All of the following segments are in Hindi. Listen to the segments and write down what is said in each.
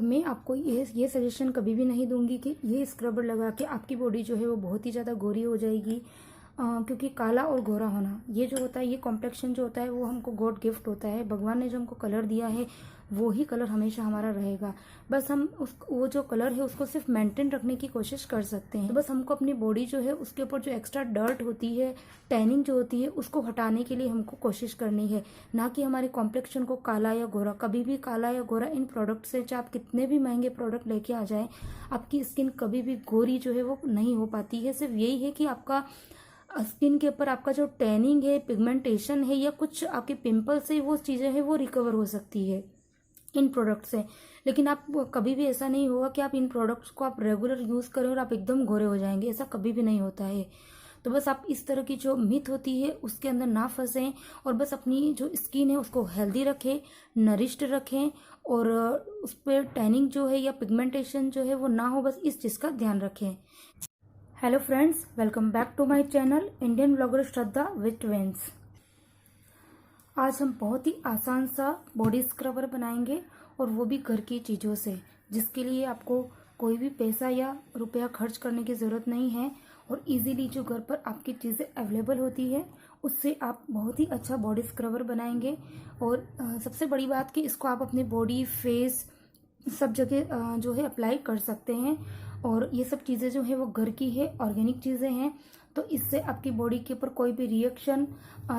मैं आपको ये सजेशन कभी भी नहीं दूंगी कि ये स्क्रबर लगा के आपकी बॉडी जो है वो बहुत ही ज़्यादा गोरी हो जाएगी, क्योंकि काला और गोरा होना ये जो होता है, ये कॉम्प्लेक्शन जो होता है वो हमको गॉड गिफ्ट होता है। भगवान ने जो हमको कलर दिया है वो ही कलर हमेशा हमारा रहेगा। बस हम वो जो कलर है उसको सिर्फ मेंटेन रखने की कोशिश कर सकते हैं। तो बस हमको अपनी बॉडी जो है उसके ऊपर जो एक्स्ट्रा डर्ट होती है, टैनिंग जो होती है, उसको हटाने के लिए हमको कोशिश करनी है, ना कि हमारे कॉम्प्लेक्शन को काला या गोरा। कभी भी काला या गोरा इन प्रोडक्ट से, चाहे आप कितने भी महंगे प्रोडक्ट लेके आ जाएं, आपकी स्किन कभी भी गोरी जो है वो नहीं हो पाती है। सिर्फ यही है कि आपका स्किन के ऊपर आपका जो टैनिंग है, पिगमेंटेशन है, या कुछ आपके पिंपल्स है, वो चीज़ें हैं वो रिकवर हो सकती है इन प्रोडक्ट से। लेकिन आप कभी भी ऐसा नहीं होगा कि आप इन प्रोडक्ट्स को आप रेगुलर यूज़ करें और आप एकदम गोरे हो जाएंगे, ऐसा कभी भी नहीं होता है। तो बस आप इस तरह की जो मिथ होती है उसके अंदर ना फंसें, और बस अपनी जो स्किन है उसको हेल्दी रखें, नरिश्ड रखें, और उस पर टैनिंग जो है या पिगमेंटेशन जो है वो ना हो, बस इस चीज़ का ध्यान रखें। Hello friends, welcome back to my channel Indian blogger Shraddha with twins. आज हम बहुत ही आसान सा बॉडी स्क्रबर बनाएंगे, और वो भी घर की चीज़ों से, जिसके लिए आपको कोई भी पैसा या रुपया खर्च करने की ज़रूरत नहीं है, और इजीली जो घर पर आपकी चीज़ें अवेलेबल होती है उससे आप बहुत ही अच्छा बॉडी स्क्रबर बनाएंगे। और सबसे बड़ी बात कि इसको आप अपनी बॉडी, फेस, सब जगह जो है अप्लाई कर सकते हैं। और ये सब चीज़ें जो है वो घर की है, ऑर्गेनिक चीज़ें हैं, तो इससे आपकी बॉडी के ऊपर कोई भी रिएक्शन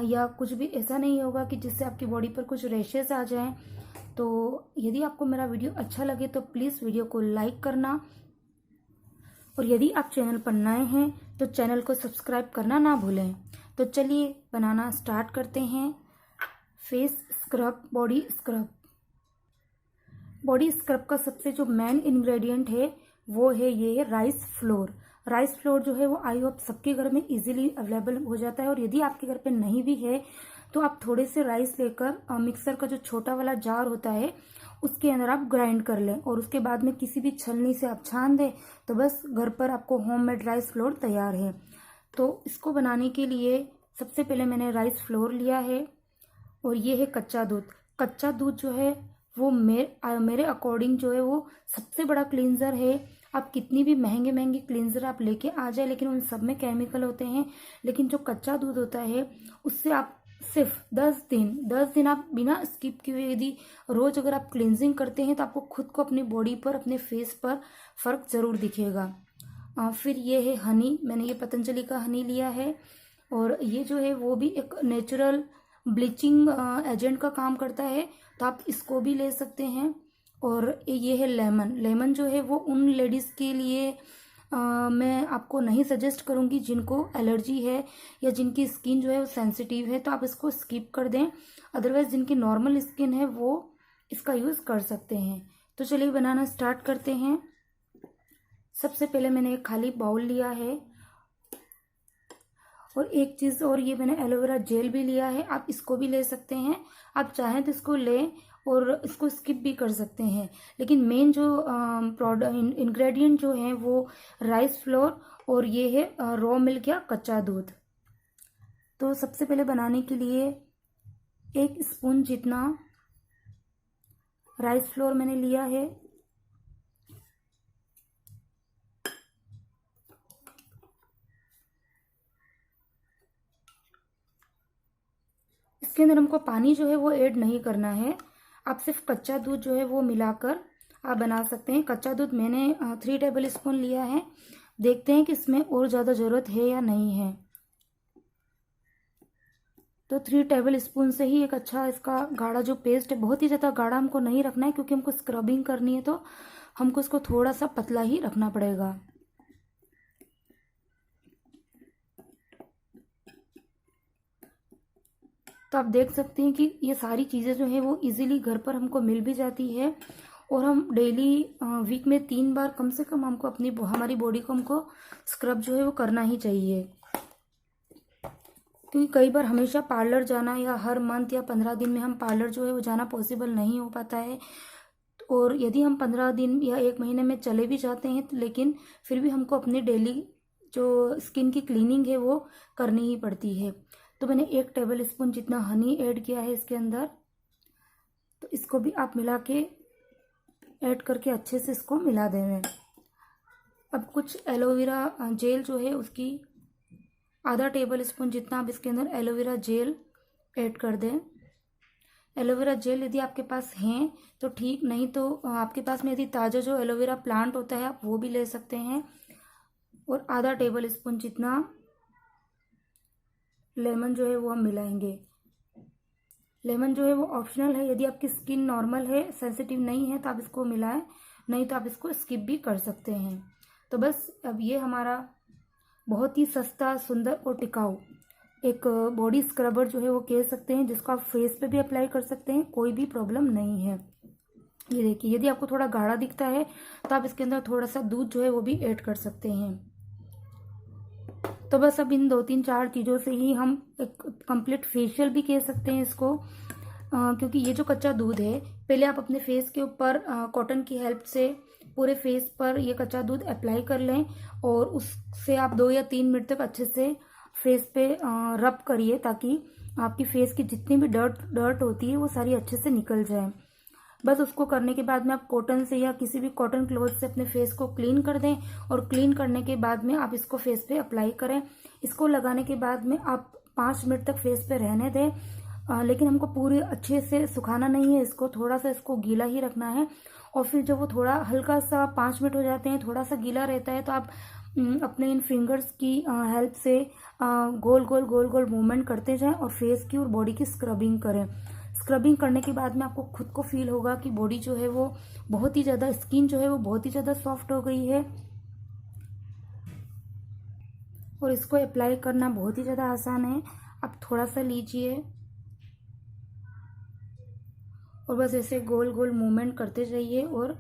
या कुछ भी ऐसा नहीं होगा कि जिससे आपकी बॉडी पर कुछ रैशेस आ जाएं। तो यदि आपको मेरा वीडियो अच्छा लगे तो प्लीज़ वीडियो को लाइक करना, और यदि आप चैनल पर नए हैं तो चैनल को सब्सक्राइब करना ना भूलें। तो चलिए बनाना स्टार्ट करते हैं। Face scrub, body scrub. Body scrub का सबसे जो मेन इंग्रेडिएंट है वो है ये राइस फ्लोर। राइस फ्लोर जो है वो आई होप सबके घर में इजीली अवेलेबल हो जाता है, और यदि आपके घर पे नहीं भी है तो आप थोड़े से राइस लेकर मिक्सर का जो छोटा वाला जार होता है उसके अंदर आप ग्राइंड कर लें, और उसके बाद में किसी भी छलनी से आप छान दें, तो बस घर पर आपको होममेड राइस फ्लोर तैयार है। तो इसको बनाने के लिए सबसे पहले मैंने राइस फ्लोर लिया है, और ये है कच्चा दूध। कच्चा दूध जो है वो मेरे अकॉर्डिंग जो है वो सबसे बड़ा क्लींजर है। आप कितनी भी महंगे महंगे क्लींजर आप लेके आ जाए, लेकिन उन सब में केमिकल होते हैं। लेकिन जो कच्चा दूध होता है उससे आप सिर्फ 10 दिन आप बिना स्किप किए यदि रोज अगर आप क्लींजिंग करते हैं तो आपको खुद को अपनी बॉडी पर, अपने फेस पर फर्क जरूर दिखेगा। फिर ये है हनी। मैंने ये पतंजलि का हनी लिया है, और ये जो है वो भी एक नेचुरल ब्लीचिंग एजेंट का काम करता है, तो आप इसको भी ले सकते हैं। और ये है लेमन। लेमन जो है वो उन लेडीज़ के लिए मैं आपको नहीं सजेस्ट करूँगी जिनको एलर्जी है या जिनकी स्किन जो है वो सेंसिटिव है, तो आप इसको स्किप कर दें। अदरवाइज जिनकी नॉर्मल स्किन है वो इसका यूज़ कर सकते हैं। तो चलिए बनाना स्टार्ट करते हैं। सबसे पहले मैंने एक खाली बाउल लिया है, और एक चीज़ और, ये मैंने एलोवेरा जेल भी लिया है, आप इसको भी ले सकते हैं। आप चाहें तो इसको लें और इसको स्किप भी कर सकते हैं, लेकिन मेन जो प्रोडक्ट इंग्रेडिएंट जो है वो राइस फ्लोर और ये है रॉ मिल्क या कच्चा दूध। तो सबसे पहले बनाने के लिए 1 स्पून जितना राइस फ्लोर मैंने लिया है। इसके अंदर हमको पानी जो है वो ऐड नहीं करना है, आप सिर्फ कच्चा दूध जो है वो मिलाकर आप बना सकते हैं। कच्चा दूध मैंने 3 टेबल स्पून लिया है। देखते हैं कि इसमें और ज़्यादा ज़रूरत है या नहीं है। तो 3 टेबल स्पून से ही एक अच्छा इसका गाढ़ा जो पेस्ट है, बहुत ही ज़्यादा गाढ़ा हमको नहीं रखना है क्योंकि हमको स्क्रबिंग करनी है, तो हमको इसको थोड़ा सा पतला ही रखना पड़ेगा। तो आप देख सकते हैं कि ये सारी चीज़ें जो है वो इजीली घर पर हमको मिल भी जाती है, और हम डेली वीक में 3 बार कम से कम हमको हमारी बॉडी को हमको स्क्रब जो है वो करना ही चाहिए। क्योंकि कई बार हमेशा पार्लर जाना या हर मंथ या 15 दिन में हम पार्लर जो है वो जाना पॉसिबल नहीं हो पाता है, और यदि हम 15 दिन या 1 महीने में चले भी जाते हैं तो लेकिन फिर भी हमको अपनी डेली जो स्किन की क्लीनिंग है वो करनी ही पड़ती है। तो मैंने 1 टेबल स्पून जितना हनी ऐड किया है इसके अंदर, तो इसको भी आप मिला के ऐड करके अच्छे से इसको मिला देंगे। अब कुछ एलोवेरा जेल जो है उसकी आधा टेबल स्पून जितना आप इसके अंदर एलोवेरा जेल ऐड कर दें। एलोवेरा जेल यदि आपके पास हैं तो ठीक, नहीं तो आपके पास में यदि ताज़ा जो एलोवेरा प्लांट होता है आप वो भी ले सकते हैं। और आधा टेबल स्पून जितना लेमन जो है वो हम मिलाएंगे। लेमन जो है वो ऑप्शनल है, यदि आपकी स्किन नॉर्मल है, सेंसिटिव नहीं है तो आप इसको मिलाएं, नहीं तो आप इसको स्किप भी कर सकते हैं। तो बस अब ये हमारा बहुत ही सस्ता, सुंदर और टिकाऊ एक बॉडी स्क्रबर जो है वो कह सकते हैं, जिसको आप फेस पे भी अप्लाई कर सकते हैं, कोई भी प्रॉब्लम नहीं है। ये देखिए, यदि आपको थोड़ा गाढ़ा दिखता है तो आप इसके अंदर थोड़ा सा दूध जो है वो भी ऐड कर सकते हैं। तो बस अब इन 2-3-4 चीज़ों से ही हम एक कंप्लीट फेशियल भी कह सकते हैं इसको, क्योंकि ये जो कच्चा दूध है, पहले आप अपने फेस के ऊपर कॉटन की हेल्प से पूरे फेस पर ये कच्चा दूध अप्लाई कर लें और उससे आप 2 या 3 मिनट तक अच्छे से फेस पे रब करिए, ताकि आपकी फेस की जितनी भी डर्ट होती है वो सारी अच्छे से निकल जाए। बस उसको करने के बाद में आप कॉटन से या किसी भी कॉटन क्लॉथ से अपने फेस को क्लीन कर दें और क्लीन करने के बाद में आप इसको फेस पे अप्लाई करें। इसको लगाने के बाद में आप 5 मिनट तक फेस पे रहने दें, लेकिन हमको पूरी अच्छे से सुखाना नहीं है, इसको थोड़ा सा इसको गीला ही रखना है। और फिर जब वो थोड़ा हल्का सा 5 मिनट हो जाते हैं, थोड़ा सा गीला रहता है, तो आप अपने इन फिंगर्स की हेल्प से गोल गोल गोल गोल मूवमेंट करते जाएं और फेस की और बॉडी की स्क्रबिंग करें। स्क्रबिंग करने के बाद में आपको खुद को फील होगा कि बॉडी जो है वो बहुत ही ज़्यादा, स्किन जो है वो बहुत ही ज़्यादा सॉफ्ट हो गई है और इसको अप्लाई करना बहुत ही ज़्यादा आसान है। आप थोड़ा सा लीजिए और बस ऐसे गोल गोल मूवमेंट करते जाइए और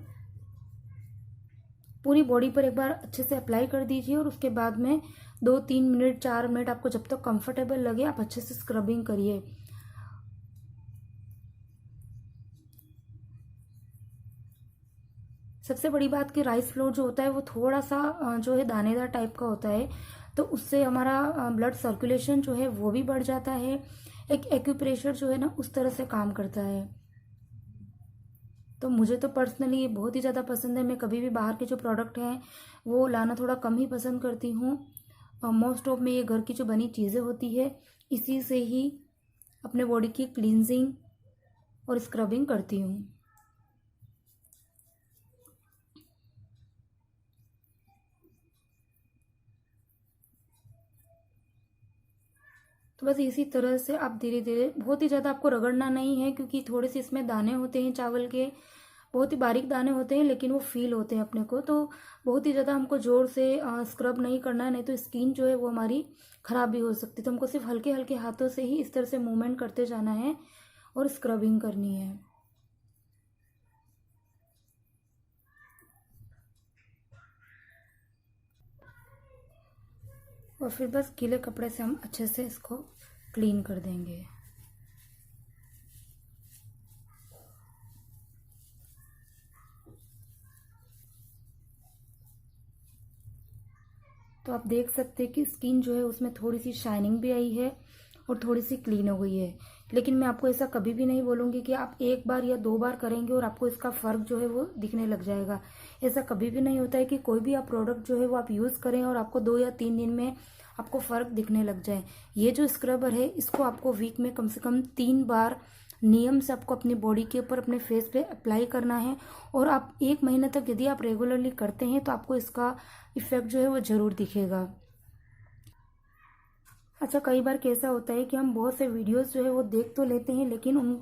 पूरी बॉडी पर एक बार अच्छे से अप्लाई कर दीजिए। और उसके बाद में 2-3 मिनट 4 मिनट आपको जब तक कंफर्टेबल लगे आप अच्छे से स्क्रबिंग करिए। सबसे बड़ी बात कि राइस फ्लोर जो होता है वो थोड़ा सा जो है दानेदार टाइप का होता है, तो उससे हमारा ब्लड सर्कुलेशन जो है वो भी बढ़ जाता है। एक एक्यूप्रेशर जो है ना उस तरह से काम करता है। तो मुझे तो पर्सनली ये बहुत ही ज़्यादा पसंद है। मैं कभी भी बाहर के जो प्रोडक्ट हैं वो लाना थोड़ा कम ही पसंद करती हूँ। मोस्ट ऑफ में ये घर की जो बनी चीज़ें होती है इसी से ही अपने बॉडी की क्लींजिंग और स्क्रबिंग करती हूँ। तो बस इसी तरह से आप धीरे धीरे, बहुत ही ज़्यादा आपको रगड़ना नहीं है, क्योंकि थोड़े से इसमें दाने होते हैं चावल के, बहुत ही बारीक दाने होते हैं, लेकिन वो फील होते हैं अपने को। तो बहुत ही ज़्यादा हमको जोर से स्क्रब नहीं करना है, नहीं तो स्किन जो है वो हमारी ख़राब भी हो सकती है। तो हमको सिर्फ हल्के हल्के हाथों से ही इस तरह से मूवमेंट करते जाना है और स्क्रबिंग करनी है। और फिर बस गीले कपड़े से हम अच्छे से इसको क्लीन कर देंगे। तो आप देख सकते हैं कि स्किन जो है उसमें थोड़ी सी शाइनिंग भी आई है और थोड़ी सी क्लीन हो गई है। लेकिन मैं आपको ऐसा कभी भी नहीं बोलूँगी कि आप 1 बार या 2 बार करेंगे और आपको इसका फ़र्क जो है वो दिखने लग जाएगा। ऐसा कभी भी नहीं होता है कि कोई भी आप प्रोडक्ट जो है वो आप यूज़ करें और आपको 2 या 3 दिन में आपको फ़र्क दिखने लग जाए। ये जो स्क्रबर है इसको आपको वीक में कम से कम 3 बार नियम से आपको अपनी बॉडी के ऊपर, अपने फेस पे अप्लाई करना है। और आप 1 महीने तक यदि आप रेगुलरली करते हैं तो आपको इसका इफ़ेक्ट जो है वो ज़रूर दिखेगा। अच्छा, कई बार कैसा होता है कि हम बहुत से वीडियोस जो है वो देख तो लेते हैं, लेकिन उन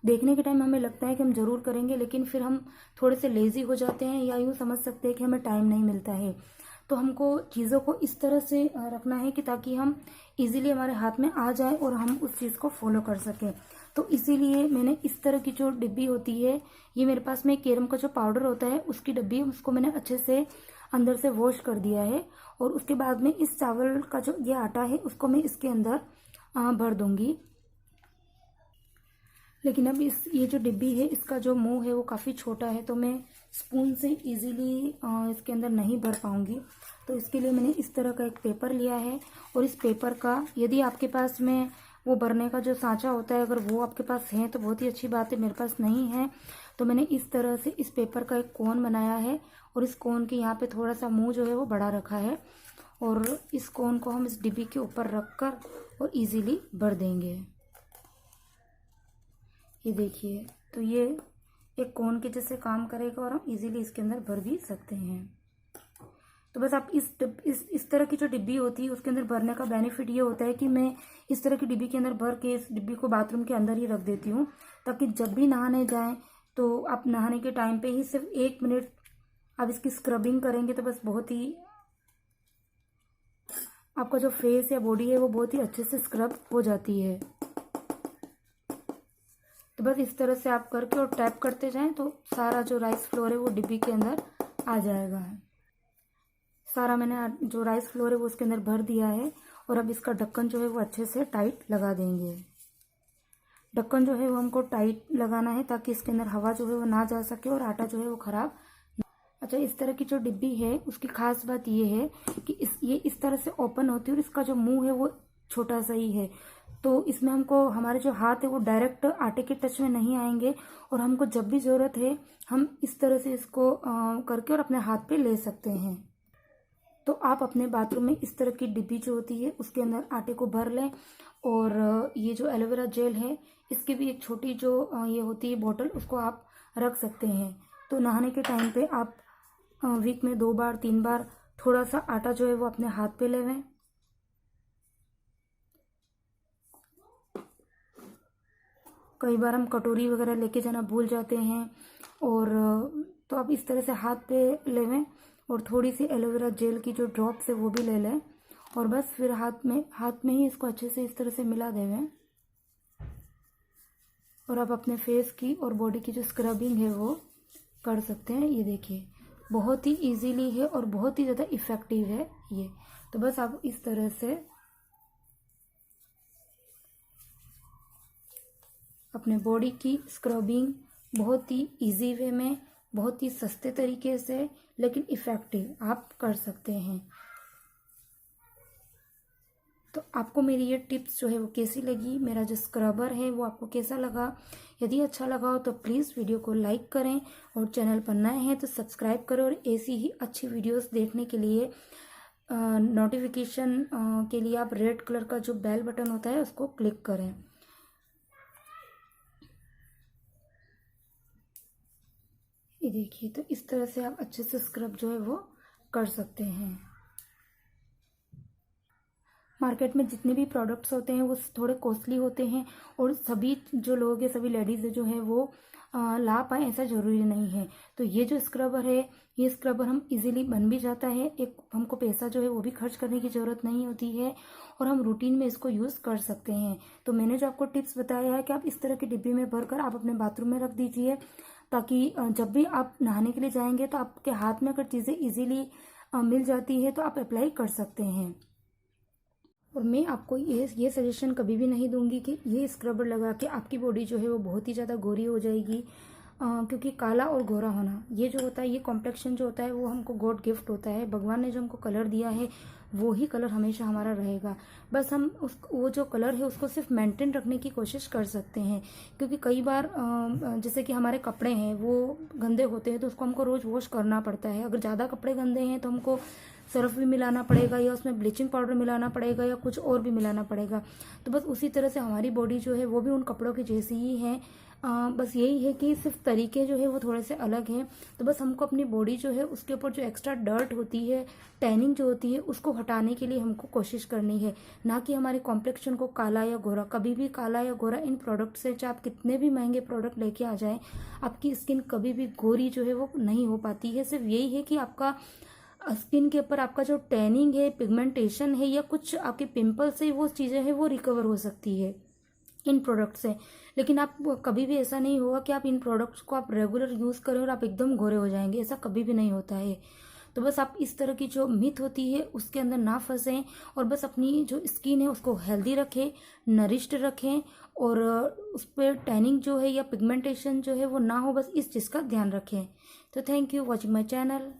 देखने के टाइम हमें लगता है कि हम ज़रूर करेंगे, लेकिन फिर हम थोड़े से लेज़ी हो जाते हैं, या यूँ समझ सकते हैं कि हमें टाइम नहीं मिलता है। तो हमको चीज़ों को इस तरह से रखना है कि ताकि हम इजीली हमारे हाथ में आ जाए और हम उस चीज़ को फॉलो कर सकें। तो इसीलिए मैंने इस तरह की जो डिब्बी होती है, ये मेरे पास में केरम का जो पाउडर होता है उसकी डिब्बी, उसको मैंने अच्छे से अंदर से वॉश कर दिया है। और उसके बाद में इस चावल का जो ये आटा है उसको मैं इसके अंदर भर दूंगी। लेकिन अब ये जो डिब्बी है इसका जो मुंह है वो काफ़ी छोटा है, तो मैं स्पून से इजीली इसके अंदर नहीं भर पाऊंगी। तो इसके लिए मैंने इस तरह का एक पेपर लिया है और इस पेपर का, यदि आपके पास में वो भरने का जो सांचा होता है, अगर वो आपके पास है तो बहुत ही अच्छी बात है। मेरे पास नहीं है तो मैंने इस तरह से इस पेपर का एक कोन बनाया है और इस कोन के यहाँ पे थोड़ा सा मुंह जो है वो बड़ा रखा है और इस कोन को हम इस डिब्बी के ऊपर रख कर और इजीली भर देंगे। ये देखिए, तो ये एक कोन के जैसे काम करेगा और हम इजीली इसके अंदर भर भी सकते हैं। तो बस आप इस तरह की जो डिब्बी होती है उसके अंदर भरने का बेनिफिट ये होता है कि मैं इस तरह की डिब्बी के अंदर भर के इस डिब्बी को बाथरूम के अंदर ही रख देती हूँ, ताकि जब भी नहाने जाएं तो आप नहाने के टाइम पे ही सिर्फ 1 मिनट आप इसकी स्क्रबिंग करेंगे तो बस बहुत ही आपका जो फेस या बॉडी है वो बहुत ही अच्छे से स्क्रब हो जाती है। तो बस इस तरह से आप करके और टैप करते जाएं तो सारा जो राइस फ्लोर है वो डिब्बी के अंदर आ जाएगा। सारा मैंने जो राइस फ्लोर है वो उसके अंदर भर दिया है और अब इसका ढक्कन जो है वो अच्छे से टाइट लगा देंगे। ढक्कन जो है वो हमको टाइट लगाना है ताकि इसके अंदर हवा जो है वो ना जा सके और आटा जो है वो खराब। अच्छा, इस तरह की जो डिब्बी है उसकी खास बात ये है कि ये इस तरह से ओपन होती है और इसका जो मुंह है वो छोटा सा ही है, तो इसमें हमको हमारे जो हाथ है वो डायरेक्ट आटे के टच में नहीं आएंगे और हमको जब भी ज़रूरत है हम इस तरह से इसको करके और अपने हाथ पे ले सकते हैं। तो आप अपने बाथरूम में इस तरह की डिब्बी जो होती है उसके अंदर आटे को भर लें और ये जो एलोवेरा जेल है इसकी भी एक छोटी जो ये होती है बोतल उसको आप रख सकते हैं। तो नहाने के टाइम पे आप वीक में 2 बार 3 बार थोड़ा सा आटा जो है वो अपने हाथ पे लेवें। कई बार हम कटोरी वगैरह लेके जाना भूल जाते हैं और तो आप इस तरह से हाथ पे लेवें और थोड़ी सी एलोवेरा जेल की जो ड्रॉप्स है वो भी ले लें और बस फिर हाथ में ही इसको अच्छे से इस तरह से मिला देवें और आप अपने फेस की और बॉडी की जो स्क्रबिंग है वो कर सकते हैं। ये देखिए, बहुत ही इजीली है और बहुत ही ज़्यादा इफ़ेक्टिव है ये। तो बस आप इस तरह से अपने बॉडी की स्क्रबिंग बहुत ही इजी वे में, बहुत ही सस्ते तरीके से लेकिन इफ़ेक्टिव आप कर सकते हैं। तो आपको मेरी ये टिप्स जो है वो कैसी लगी, मेरा जो स्क्रबर है वो आपको कैसा लगा? यदि अच्छा लगा हो तो प्लीज़ वीडियो को लाइक करें और चैनल पर नए हैं तो सब्सक्राइब करें और ऐसी ही अच्छी वीडियोस देखने के लिए नोटिफिकेशन के लिए आप रेड कलर का जो बेल बटन होता है उसको क्लिक करें। ये देखिए, तो इस तरह से आप अच्छे से स्क्रब जो है वो कर सकते हैं। मार्केट में जितने भी प्रोडक्ट्स होते हैं वो थोड़े कॉस्टली होते हैं और सभी जो लोग हैं, सभी लेडीज़ जो है वो ला पाए ऐसा ज़रूरी नहीं है। तो ये जो स्क्रबर है, ये स्क्रबर हम इजीली बन भी जाता है, एक हमको पैसा जो है वो भी खर्च करने की ज़रूरत नहीं होती है और हम रूटीन में इसको यूज़ कर सकते हैं। तो मैंने जो आपको टिप्स बताया है कि आप इस तरह की डिब्बी में भरकर आप अपने बाथरूम में रख दीजिए, ताकि जब भी आप नहाने के लिए जाएंगे तो आपके हाथ में अगर चीज़ें ईजीली मिल जाती है तो आप अप्लाई कर सकते हैं। और मैं आपको ये सजेशन कभी भी नहीं दूंगी कि ये स्क्रबर लगा के आपकी बॉडी जो है वो बहुत ही ज़्यादा गोरी हो जाएगी, क्योंकि काला और गोरा होना ये जो होता है, ये कॉम्प्लेक्शन जो होता है वो हमको गॉड गिफ्ट होता है। भगवान ने जो हमको कलर दिया है वो ही कलर हमेशा हमारा रहेगा। बस हम वो जो कलर है उसको सिर्फ मेंटेन रखने की कोशिश कर सकते हैं, क्योंकि कई बार जैसे कि हमारे कपड़े हैं वो गंदे होते हैं तो उसको हमको रोज़ वॉश करना पड़ता है। अगर ज़्यादा कपड़े गंदे हैं तो हमको सर्फ भी मिलाना पड़ेगा या उसमें ब्लीचिंग पाउडर मिलाना पड़ेगा या कुछ और भी मिलाना पड़ेगा। तो बस उसी तरह से हमारी बॉडी जो है वो भी उन कपड़ों की जैसी ही है। बस यही है कि सिर्फ तरीके जो है वो थोड़े से अलग हैं। तो बस हमको अपनी बॉडी जो है उसके ऊपर जो एक्स्ट्रा डर्ट होती है, टैनिंग जो होती है, उसको हटाने के लिए हमको कोशिश करनी है, ना कि हमारे कॉम्प्लेक्शन को काला या गोरा। कभी भी काला या गोरा इन प्रोडक्ट से, चाहे आप कितने भी महंगे प्रोडक्ट लेके आ जाएं, आपकी स्किन कभी भी गोरी जो है वो नहीं हो पाती है। सिर्फ यही है कि आपका स्किन के ऊपर आपका जो टैनिंग है, पिगमेंटेशन है या कुछ आपके पिंपल्स है, वो चीज़ें हैं वो रिकवर हो सकती है इन प्रोडक्ट से। लेकिन आप कभी भी ऐसा नहीं होगा कि आप इन प्रोडक्ट्स को आप रेगुलर यूज़ करें और आप एकदम गोरे हो जाएंगे, ऐसा कभी भी नहीं होता है। तो बस आप इस तरह की जो मिथ होती है उसके अंदर ना फंसें और बस अपनी जो स्किन है उसको हेल्दी रखें, नरिश्ड रखें और उस पर टैनिंग जो है या पिगमेंटेशन जो है वो ना हो, बस इस चीज़ का ध्यान रखें। तो thank you watching my channel.